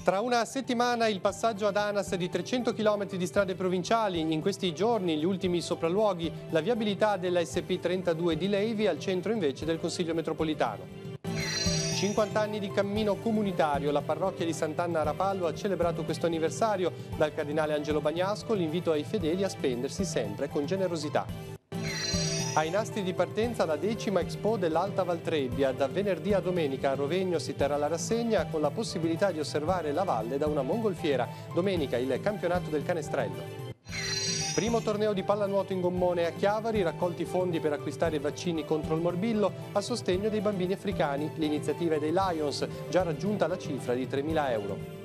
Tra una settimana il passaggio ad ANAS di 300 km di strade provinciali. In questi giorni gli ultimi sopralluoghi, la viabilità della SP32 di Levi al centro invece del Consiglio metropolitano. 50 anni di cammino comunitario, la parrocchia di Sant'Anna a Rapallo ha celebrato questo anniversario. Dal cardinale Angelo Bagnasco l'invito ai fedeli a spendersi sempre con generosità. Ai nastri di partenza la 10ª Expo dell'Alta Valtrebbia. Da venerdì a domenica a Rovegno si terrà la rassegna con la possibilità di osservare la valle da una mongolfiera. Domenica il campionato del canestrello. Primo torneo di pallanuoto in gommone a Chiavari, raccolti fondi per acquistare vaccini contro il morbillo a sostegno dei bambini africani. L'iniziativa è dei Lions, già raggiunta la cifra di 3.000 euro.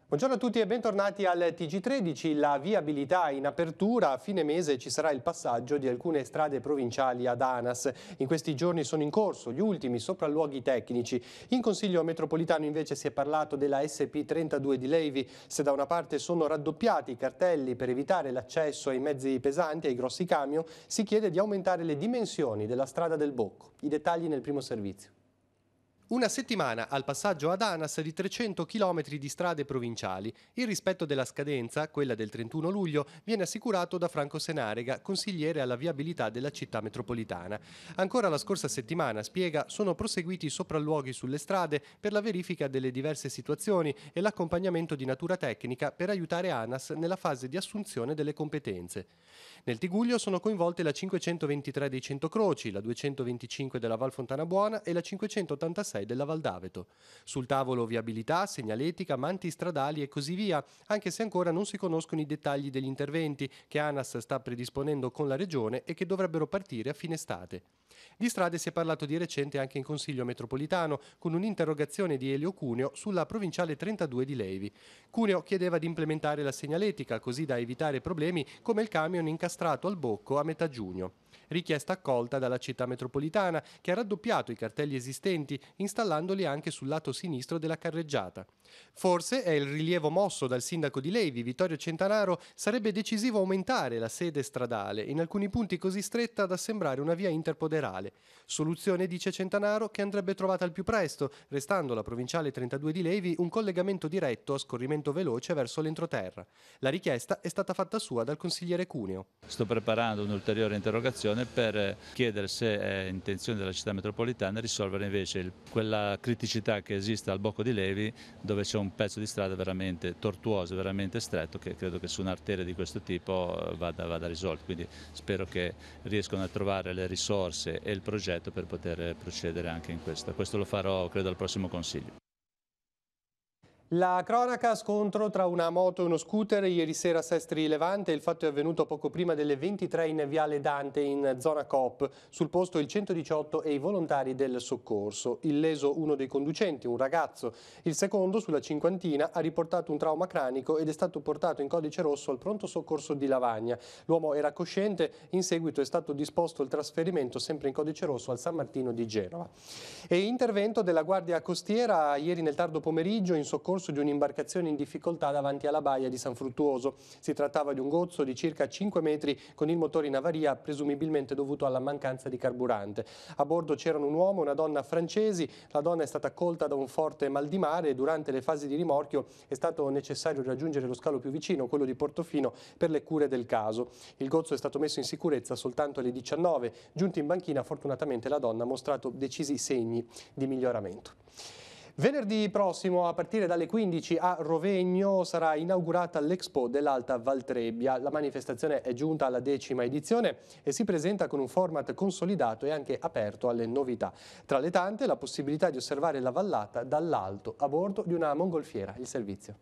Buongiorno a tutti e bentornati al TG13, la viabilità in apertura. A fine mese ci sarà il passaggio di alcune strade provinciali ad ANAS. In questi giorni sono in corso gli ultimi sopralluoghi tecnici. In Consiglio metropolitano invece si è parlato della SP32 di Levi. Se da una parte sono raddoppiati i cartelli per evitare l'accesso ai mezzi pesanti, ai grossi camion, si chiede di aumentare le dimensioni della strada del Bocco. I dettagli nel primo servizio. Una settimana al passaggio ad ANAS di 300 km di strade provinciali. Il rispetto della scadenza, quella del 31 luglio, viene assicurato da Franco Senarega, consigliere alla viabilità della città metropolitana. Ancora la scorsa settimana, spiega, sono proseguiti i sopralluoghi sulle strade per la verifica delle diverse situazioni e l'accompagnamento di natura tecnica per aiutare ANAS nella fase di assunzione delle competenze. Nel Tiguglio sono coinvolte la 523 dei Centocroci, la 225 della Val Fontana Buona e la 586 della Val d'Aveto. Sul tavolo viabilità, segnaletica, manti stradali e così via, anche se ancora non si conoscono i dettagli degli interventi che ANAS sta predisponendo con la Regione e che dovrebbero partire a fine estate. Di strade si è parlato di recente anche in Consiglio metropolitano, con un'interrogazione di Elio Cuneo sulla provinciale 32 di Levi. Cuneo chiedeva di implementare la segnaletica così da evitare problemi come il camion incastrato al Bocco a metà giugno. Richiesta accolta dalla città metropolitana, che ha raddoppiato i cartelli esistenti, installandoli anche sul lato sinistro della carreggiata. Forse è il rilievo mosso dal sindaco di Levi, Vittorio Centanaro, sarebbe decisivo aumentare la sede stradale, in alcuni punti così stretta da sembrare una via interpoderale. Soluzione, dice Centanaro, che andrebbe trovata al più presto, restando la provinciale 32 di Levi un collegamento diretto a scorrimento veloce verso l'entroterra. La richiesta è stata fatta sua dal consigliere Cuneo. Sto preparando un'ulteriore interrogazione per chiedere se è intenzione della città metropolitana risolvere invece quella criticità che esiste al Bocco di Levi, dove c'è un pezzo di strada veramente tortuoso, veramente stretto, che credo che su un'arteria di questo tipo vada risolto. Quindi spero che riescano a trovare le risorse e il progetto per poter procedere anche in questo. Questo lo farò credo al prossimo Consiglio. La cronaca, scontro tra una moto e uno scooter ieri sera a Sestri Levante. Il fatto è avvenuto poco prima delle 23 in Viale Dante in zona Coop. Sul posto il 118 e i volontari del soccorso. Il leso uno dei conducenti, un ragazzo. Il secondo, sulla cinquantina, ha riportato un trauma cranico ed è stato portato in codice rosso al pronto soccorso di Lavagna. L'uomo era cosciente, in seguito è stato disposto il trasferimento sempre in codice rosso al San Martino di Genova. E intervento della Guardia Costiera ieri nel tardo pomeriggio in soccorso di un'imbarcazione in difficoltà davanti alla baia di San Fruttuoso. Si trattava di un gozzo di circa 5 metri con il motore in avaria, presumibilmente dovuto alla mancanza di carburante. A bordo c'erano un uomo e una donna francesi. La donna è stata colta da un forte mal di mare e durante le fasi di rimorchio è stato necessario raggiungere lo scalo più vicino, quello di Portofino, per le cure del caso. Il gozzo è stato messo in sicurezza soltanto alle 19. Giunti in banchina, fortunatamente la donna ha mostrato decisi segni di miglioramento. Venerdì prossimo, a partire dalle 15 a Rovegno, sarà inaugurata l'Expo dell'Alta Valtrebbia. La manifestazione è giunta alla 10ª edizione e si presenta con un format consolidato e anche aperto alle novità. Tra le tante, la possibilità di osservare la vallata dall'alto a bordo di una mongolfiera. Il servizio.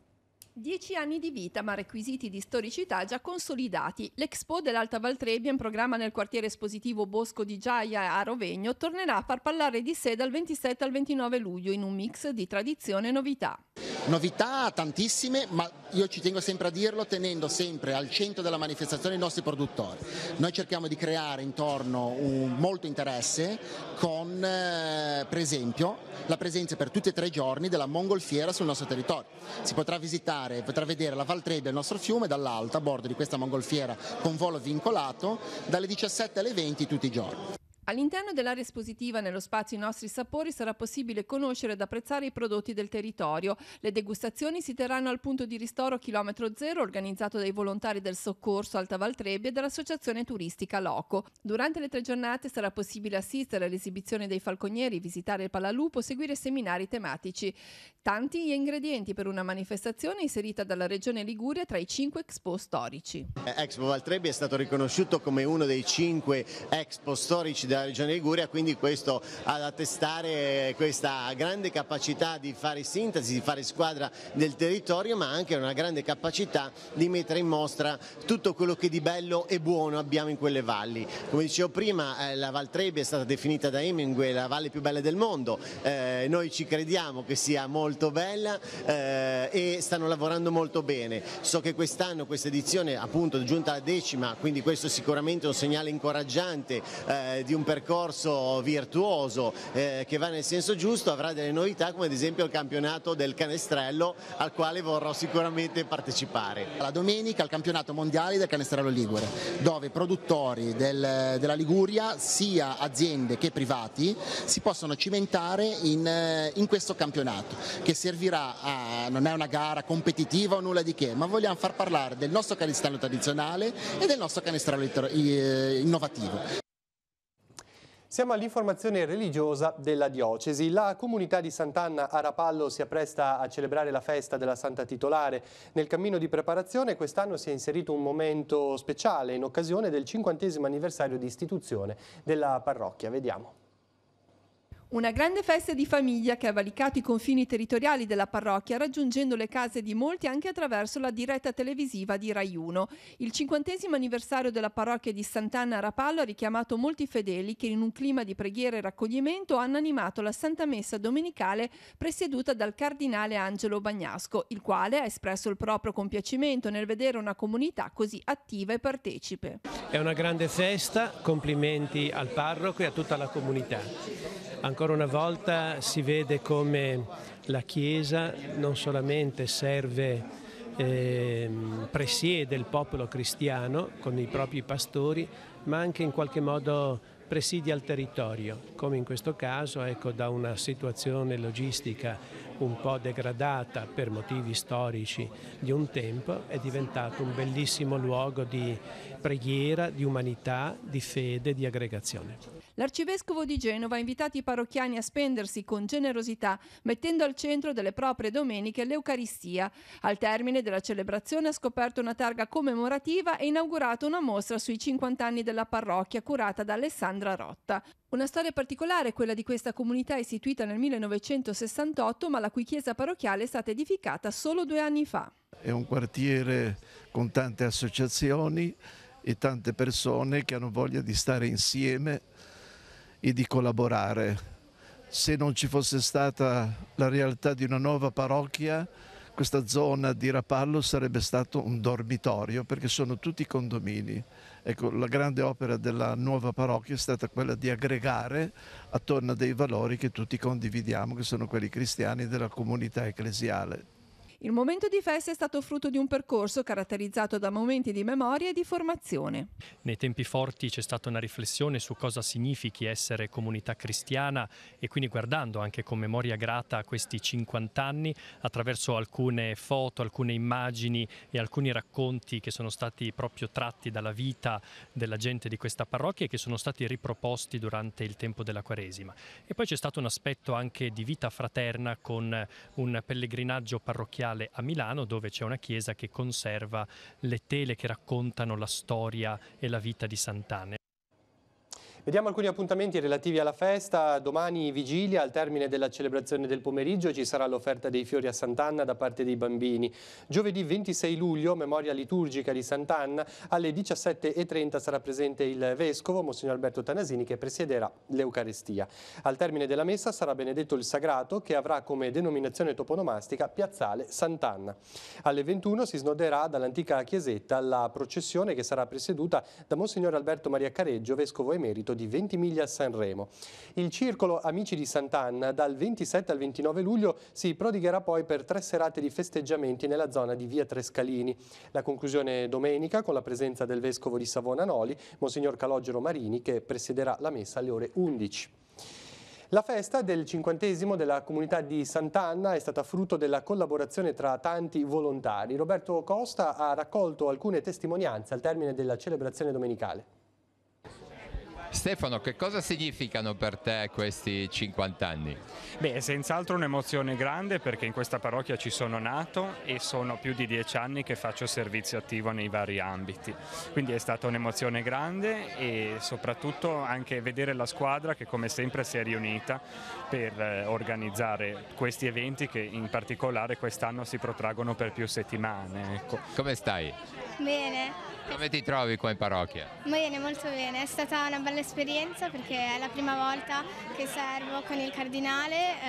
10 anni di vita, ma requisiti di storicità già consolidati. L'Expo dell'Alta Valtrebbia, in programma nel quartiere espositivo Bosco di Gioia a Rovegno, tornerà a far parlare di sé dal 27 al 29 luglio in un mix di tradizione e novità. Novità tantissime, ma io ci tengo sempre a dirlo, tenendo sempre al centro della manifestazione i nostri produttori. Noi cerchiamo di creare intorno molto interesse con, per esempio, la presenza per tutti e 3 giorni della mongolfiera sul nostro territorio. Si potrà visitare, potrà vedere la Valtrebbia, il nostro fiume, dall'alto a bordo di questa mongolfiera con volo vincolato dalle 17 alle 20 tutti i giorni. All'interno dell'area espositiva, nello spazio I nostri sapori, sarà possibile conoscere ed apprezzare i prodotti del territorio. Le degustazioni si terranno al punto di ristoro Chilometro Zero, organizzato dai volontari del Soccorso Alta Valtrebbia e dell'Associazione Turistica Loco. Durante le 3 giornate sarà possibile assistere all'esibizione dei falconieri, visitare il Palalupo, seguire seminari tematici. Tanti gli ingredienti per una manifestazione inserita dalla Regione Liguria tra i 5 expo storici. Expo Valtrebbia è stato riconosciuto come uno dei 5 expo storici della Regione Liguria, quindi questo ad attestare questa grande capacità di fare sintesi, di fare squadra del territorio, ma anche una grande capacità di mettere in mostra tutto quello che di bello e buono abbiamo in quelle valli. Come dicevo prima, la Valtrebbia è stata definita da Hemingway la valle più bella del mondo, noi ci crediamo che sia molto bella e stanno lavorando molto bene. So che quest'anno questa edizione appunto è giunta alla 10ª, quindi questo sicuramente è un segnale incoraggiante di un percorso virtuoso che va nel senso giusto. Avrà delle novità, come ad esempio il campionato del canestrello, al quale vorrò sicuramente partecipare. La domenica al campionato mondiale del canestrello ligure, dove produttori della Liguria, sia aziende che privati, si possono cimentare in questo campionato, che servirà non è una gara competitiva o nulla di che, ma vogliamo far parlare del nostro canestrello tradizionale e del nostro canestrello innovativo. Siamo all'informazione religiosa della diocesi. La comunità di Sant'Anna a Rapallo si appresta a celebrare la festa della Santa Titolare. Nel cammino di preparazione quest'anno si è inserito un momento speciale in occasione del 50° anniversario di istituzione della parrocchia. Vediamo. Una grande festa di famiglia che ha valicato i confini territoriali della parrocchia, raggiungendo le case di molti anche attraverso la diretta televisiva di Rai 1. Il 50° anniversario della parrocchia di Sant'Anna a Rapallo ha richiamato molti fedeli che in un clima di preghiera e raccoglimento hanno animato la Santa Messa domenicale presieduta dal cardinale Angelo Bagnasco, il quale ha espresso il proprio compiacimento nel vedere una comunità così attiva e partecipe. È una grande festa, complimenti al parroco e a tutta la comunità. Ancora una volta si vede come la Chiesa non solamente presiede il popolo cristiano con i propri pastori, ma anche in qualche modo presidia il territorio, come in questo caso, da una situazione logistica un po' degradata per motivi storici di un tempo, è diventato un bellissimo luogo di preghiera, di umanità, di fede, di aggregazione. L'arcivescovo di Genova ha invitato i parrocchiani a spendersi con generosità, mettendo al centro delle proprie domeniche l'Eucaristia. Al termine della celebrazione ha scoperto una targa commemorativa e inaugurato una mostra sui 50 anni della parrocchia curata da Alessandra Rotta. Una storia particolare è quella di questa comunità istituita nel 1968, ma la cui chiesa parrocchiale è stata edificata solo 2 anni fa. È un quartiere con tante associazioni e tante persone che hanno voglia di stare insieme e di collaborare. Se non ci fosse stata la realtà di una nuova parrocchia, questa zona di Rapallo sarebbe stato un dormitorio, perché sono tutti condomini. Ecco, la grande opera della nuova parrocchia è stata quella di aggregare attorno a dei valori che tutti condividiamo, che sono quelli cristiani della comunità ecclesiale. Il momento di festa è stato frutto di un percorso caratterizzato da momenti di memoria e di formazione. Nei tempi forti c'è stata una riflessione su cosa significhi essere comunità cristiana e quindi guardando anche con memoria grata a questi 50 anni attraverso alcune foto, alcune immagini e alcuni racconti che sono stati proprio tratti dalla vita della gente di questa parrocchia e che sono stati riproposti durante il tempo della Quaresima. E poi c'è stato un aspetto anche di vita fraterna con un pellegrinaggio parrocchiale a Milano, dove c'è una chiesa che conserva le tele che raccontano la storia e la vita di Sant'Anna. Vediamo alcuni appuntamenti relativi alla festa. Domani vigilia, al termine della celebrazione del pomeriggio, ci sarà l'offerta dei fiori a Sant'Anna da parte dei bambini. Giovedì 26 luglio, memoria liturgica di Sant'Anna, alle 17:30 sarà presente il Vescovo, Monsignor Alberto Tanasini, che presiederà l'Eucaristia. Al termine della messa sarà benedetto il Sagrato, che avrà come denominazione toponomastica Piazzale Sant'Anna. Alle 21 si snoderà dall'antica chiesetta la processione che sarà presieduta da Monsignor Alberto Maria Careggio, Vescovo emerito di Ventimiglia a Sanremo. Il circolo Amici di Sant'Anna dal 27 al 29 luglio si prodigherà poi per 3 serate di festeggiamenti nella zona di via Trescalini. La conclusione domenica con la presenza del vescovo di Savona Noli, Monsignor Calogero Marini, che presiederà la messa alle ore 11. La festa del 50° della comunità di Sant'Anna è stata frutto della collaborazione tra tanti volontari. Roberto Costa ha raccolto alcune testimonianze al termine della celebrazione domenicale. Stefano, che cosa significano per te questi 50 anni? Beh, è senz'altro un'emozione grande perché in questa parrocchia ci sono nato e sono più di 10 anni che faccio servizio attivo nei vari ambiti. Quindi è stata un'emozione grande e soprattutto anche vedere la squadra che come sempre si è riunita per organizzare questi eventi che in particolare quest'anno si protraggono per più settimane. Ecco. Come stai? Bene. Come ti trovi qua in parrocchia? Bene, molto bene. È stata una bella esperienza perché è la prima volta che servo con il cardinale.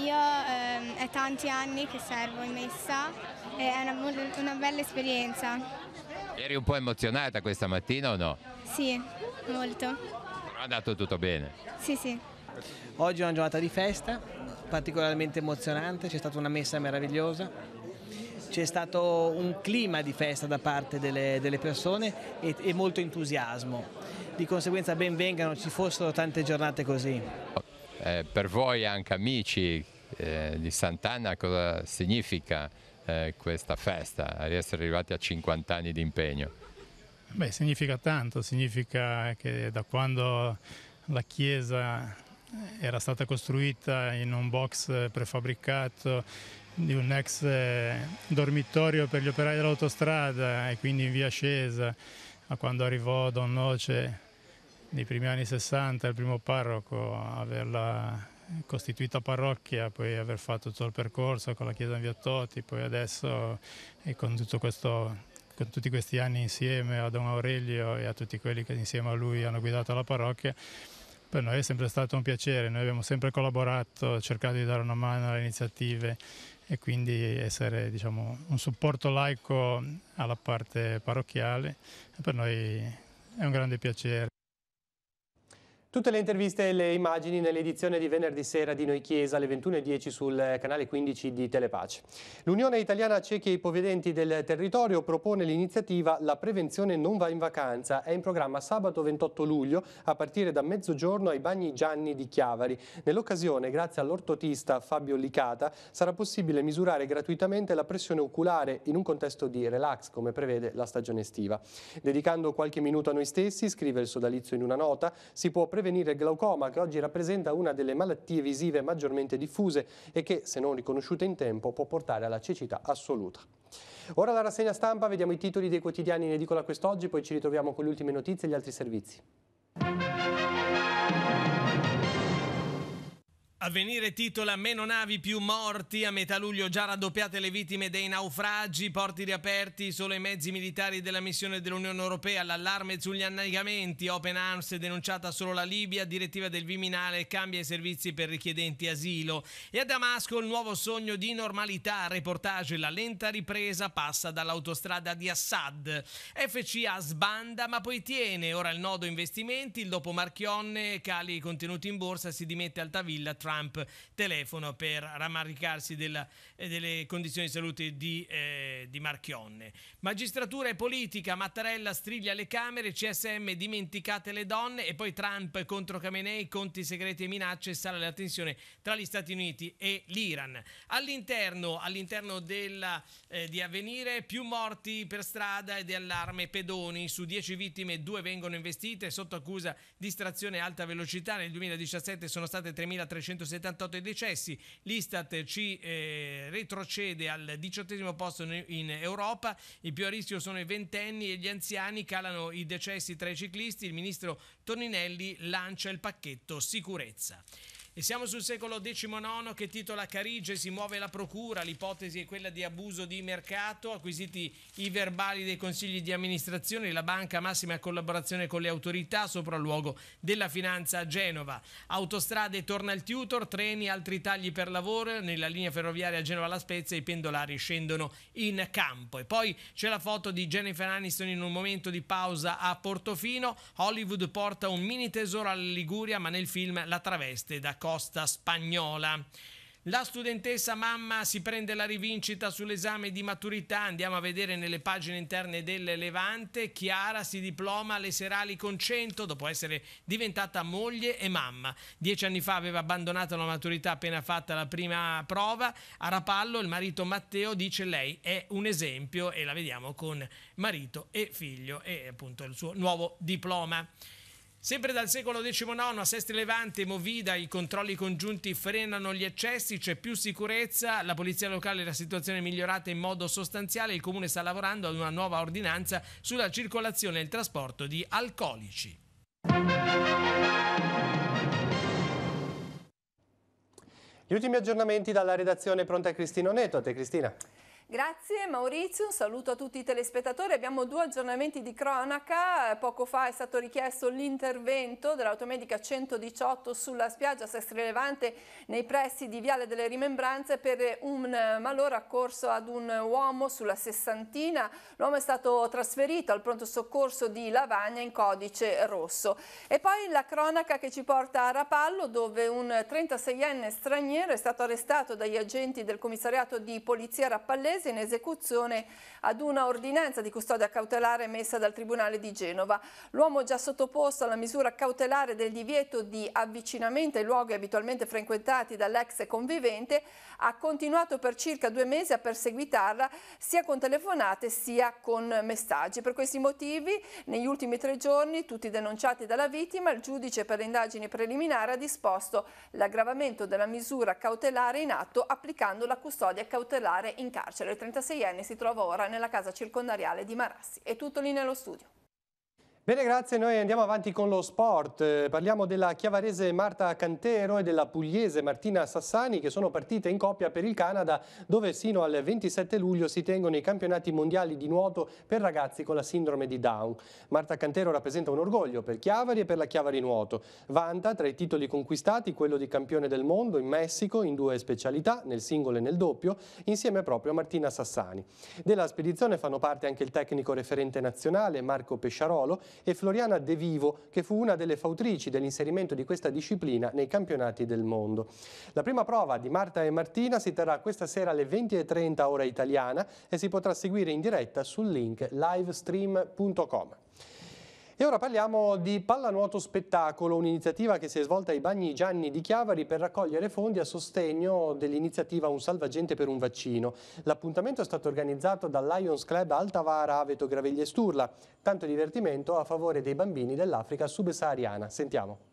È tanti anni che servo in messa e è una bella esperienza. Eri un po' emozionata questa mattina o no? Sì, molto. Però è andato tutto bene? Sì, sì. Oggi è una giornata di festa, particolarmente emozionante, c'è stata una messa meravigliosa. C'è stato un clima di festa da parte delle persone e molto entusiasmo. Di conseguenza ben vengano, ci fossero tante giornate così. Per voi anche amici di Sant'Anna cosa significa questa festa, di essere arrivati a 50 anni di impegno? Beh, significa tanto, significa che da quando la chiesa era stata costruita in un box prefabbricato di un ex dormitorio per gli operai dell'autostrada e quindi in via Scesa, a quando arrivò Don Noce nei primi anni 60, il primo parroco, a averla costituita parrocchia, poi aver fatto tutto il percorso con la chiesa in via Toti, poi adesso e con tutti questi anni insieme a Don Aurelio e a tutti quelli che insieme a lui hanno guidato la parrocchia. Per noi è sempre stato un piacere, noi abbiamo sempre collaborato, cercato di dare una mano alle iniziative e quindi essere, diciamo, un supporto laico alla parte parrocchiale. Per noi è un grande piacere. Tutte le interviste e le immagini nell'edizione di venerdì sera di Noi Chiesa alle 21:10 sul canale 15 di Telepace. L'Unione Italiana Ciechi e Ipovedenti del Territorio propone l'iniziativa La prevenzione non va in vacanza. È in programma sabato 28 luglio a partire da mezzogiorno ai Bagni Gianni di Chiavari. Nell'occasione, grazie all'ortotista Fabio Licata, sarà possibile misurare gratuitamente la pressione oculare in un contesto di relax, come prevede la stagione estiva. Dedicando qualche minuto a noi stessi, scrive il sodalizio in una nota, si può prevenire il glaucoma, che oggi rappresenta una delle malattie visive maggiormente diffuse e che, se non riconosciuta in tempo, può portare alla cecità assoluta. Ora la rassegna stampa, vediamo i titoli dei quotidiani in edicola quest'oggi, poi ci ritroviamo con le ultime notizie e gli altri servizi. Avvenire titola meno navi più morti, a metà luglio già raddoppiate le vittime dei naufragi, porti riaperti solo ai mezzi militari della missione dell'Unione Europea, l'allarme sugli annegamenti, Open Arms denunciata solo la Libia, direttiva del Viminale cambia i servizi per richiedenti asilo e a Damasco il nuovo sogno di normalità, reportage la lenta ripresa passa dall'autostrada di Assad, FCA sbanda ma poi tiene, ora il nodo investimenti, il dopo Marchionne, cali i contenuti in borsa, si dimette Altavilla, Trump telefono per rammaricarsi delle condizioni di salute di Marchionne. Magistratura e politica, Mattarella striglia le Camere, CSM dimenticate le donne e poi Trump contro Khamenei, conti segreti e minacce, sale la tensione tra gli Stati Uniti e l'Iran. All'interno di Avvenire, più morti per strada e di allarme pedoni, su 10 vittime 2 vengono investite, sotto accusa distrazione alta velocità, nel 2017 sono state 3.378 decessi, l'Istat ci retrocede al 18° posto in Europa, i più a rischio sono i ventenni e gli anziani, calano i decessi tra i ciclisti, il ministro Toninelli lancia il pacchetto sicurezza. E siamo sul secolo XIX che titola Carige, si muove la procura, l'ipotesi è quella di abuso di mercato, acquisiti i verbali dei consigli di amministrazione, la banca massima collaborazione con le autorità, sopralluogo della finanza a Genova. Autostrade torna il tutor, treni, altri tagli per lavoro, nella linea ferroviaria Genova-La Spezia i pendolari scendono in campo. E poi c'è la foto di Jennifer Aniston in un momento di pausa a Portofino. Hollywood porta un mini tesoro alla Liguria, ma nel film la traveste da costa spagnola. La studentessa mamma si prende la rivincita sull'esame di maturità. Andiamo a vedere nelle pagine interne del Levante. Chiara si diploma alle serali con 100 dopo essere diventata moglie e mamma. 10 anni fa aveva abbandonato la maturità appena fatta la prima prova. A Rapallo il marito Matteo dice lei è un esempio e la vediamo con marito e figlio e appunto il suo nuovo diploma. Sempre dal secolo XIX a Sestri Levante, Movida, i controlli congiunti frenano gli eccessi, c'è più sicurezza, la polizia locale la situazione è migliorata in modo sostanziale, il comune sta lavorando ad una nuova ordinanza sulla circolazione e il trasporto di alcolici. Gli ultimi aggiornamenti dalla redazione pronta Cristina Oneto. A te Cristina. Grazie Maurizio, un saluto a tutti i telespettatori. Abbiamo 2 aggiornamenti di cronaca. Poco fa è stato richiesto l'intervento dell'automedica 118 sulla spiaggia Sestri Levante nei pressi di Viale delle Rimembranze per un malore accorso ad un uomo sulla Sessantina. L'uomo è stato trasferito al pronto soccorso di Lavagna in codice rosso. E poi la cronaca che ci porta a Rapallo, dove un 36enne straniero è stato arrestato dagli agenti del commissariato di polizia rappallese in esecuzione ad una ordinanza di custodia cautelare emessa dal Tribunale di Genova. L'uomo già sottoposto alla misura cautelare del divieto di avvicinamento ai luoghi abitualmente frequentati dall'ex convivente ha continuato per circa 2 mesi a perseguitarla sia con telefonate sia con messaggi. Per questi motivi, negli ultimi 3 giorni, tutti denunciati dalla vittima, il giudice per le indagini preliminari ha disposto l'aggravamento della misura cautelare in atto applicando la custodia cautelare in carcere. Il 36enne si trova ora nella casa circondariale di Marassi. È tutto lì nello studio. Bene, grazie. Noi andiamo avanti con lo sport. Parliamo della chiavarese Marta Cantero e della pugliese Martina Sassani che sono partite in coppia per il Canada, dove sino al 27 luglio si tengono i campionati mondiali di nuoto per ragazzi con la sindrome di Down. Marta Cantero rappresenta un orgoglio per Chiavari e per la Chiavari Nuoto. Vanta tra i titoli conquistati quello di campione del mondo in Messico in 2 specialità, nel singolo e nel doppio, insieme proprio a Martina Sassani. Della spedizione fanno parte anche il tecnico referente nazionale Marco Pesciarolo e Floriana De Vivo, che fu una delle fautrici dell'inserimento di questa disciplina nei campionati del mondo. La prima prova di Marta e Martina si terrà questa sera alle 20:30 ora italiana e si potrà seguire in diretta sul link livestream.com. E ora parliamo di pallanuoto spettacolo, un'iniziativa che si è svolta ai Bagni Gianni di Chiavari per raccogliere fondi a sostegno dell'iniziativa Un salvagente per un vaccino. L'appuntamento è stato organizzato dal Lions Club Altavara, Aveto, Graveglie e Sturla. Tanto divertimento a favore dei bambini dell'Africa subsahariana. Sentiamo.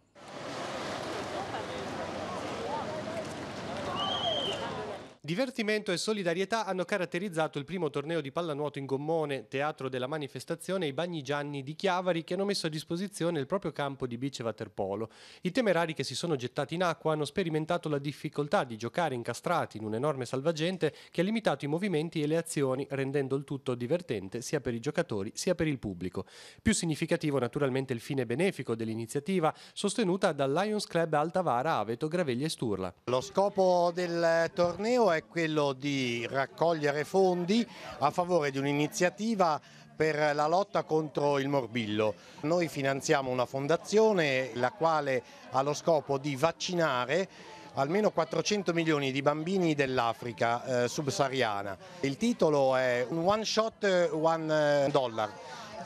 Divertimento e solidarietà hanno caratterizzato il primo torneo di pallanuoto in gommone, teatro della manifestazione ai Bagni Gianni di Chiavari, che hanno messo a disposizione il proprio campo di beach waterpolo. I temerari che si sono gettati in acqua hanno sperimentato la difficoltà di giocare incastrati in un enorme salvagente che ha limitato i movimenti e le azioni, rendendo il tutto divertente sia per i giocatori sia per il pubblico. Più significativo naturalmente il fine benefico dell'iniziativa, sostenuta dal Lions Club Altavara, Aveto, Graveglie e Sturla. Lo scopo del torneo è quello di raccogliere fondi a favore di un'iniziativa per la lotta contro il morbillo. Noi finanziamo una fondazione la quale ha lo scopo di vaccinare almeno 400 milioni di bambini dell'Africa subsahariana. Il titolo è One Shot, $1.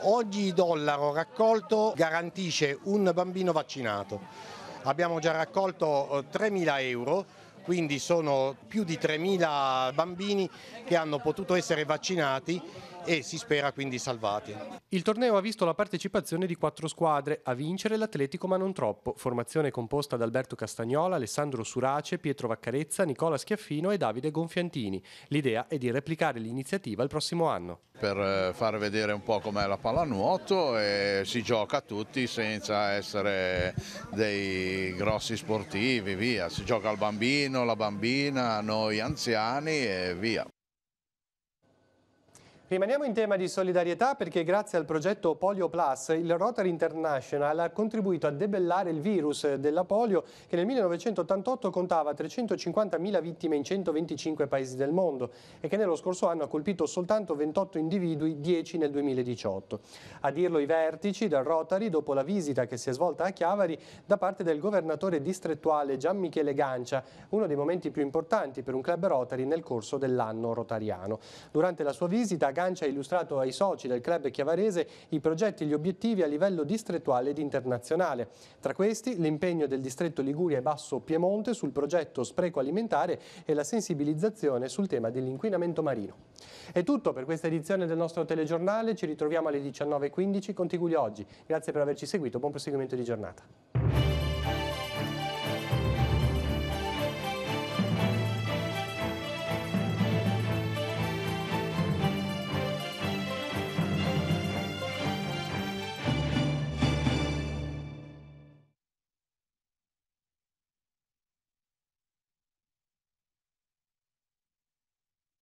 Ogni dollaro raccolto garantisce un bambino vaccinato. Abbiamo già raccolto 3.000 euro. Quindi sono più di 3.000 bambini che hanno potuto essere vaccinati e si spera quindi salvati. Il torneo ha visto la partecipazione di 4 squadre, a vincere l'Atletico ma non troppo, formazione composta da Alberto Castagnola, Alessandro Surace, Pietro Vaccarezza, Nicola Schiaffino e Davide Gonfiantini. L'idea è di replicare l'iniziativa il prossimo anno. Per far vedere un po' com'è la pallanuoto e si gioca tutti senza essere dei grossi sportivi, via. Si gioca al bambino, la bambina, noi anziani e via. Rimaniamo in tema di solidarietà perché grazie al progetto Polio Plus il Rotary International ha contribuito a debellare il virus della polio che nel 1988 contava 350.000 vittime in 125 paesi del mondo e che nello scorso anno ha colpito soltanto 28 individui, 10 nel 2018. A dirlo i vertici del Rotary dopo la visita che si è svolta a Chiavari da parte del governatore distrettuale Gian Michele Gancia, uno dei momenti più importanti per un club Rotary nel corso dell'anno rotariano. Durante la sua visita Gancia ha illustrato ai soci del club chiavarese i progetti e gli obiettivi a livello distrettuale ed internazionale. Tra questi l'impegno del distretto Liguria e Basso Piemonte sul progetto spreco alimentare e la sensibilizzazione sul tema dell'inquinamento marino. È tutto per questa edizione del nostro telegiornale, ci ritroviamo alle 19:15 con Tiguglio Oggi. Grazie per averci seguito, buon proseguimento di giornata.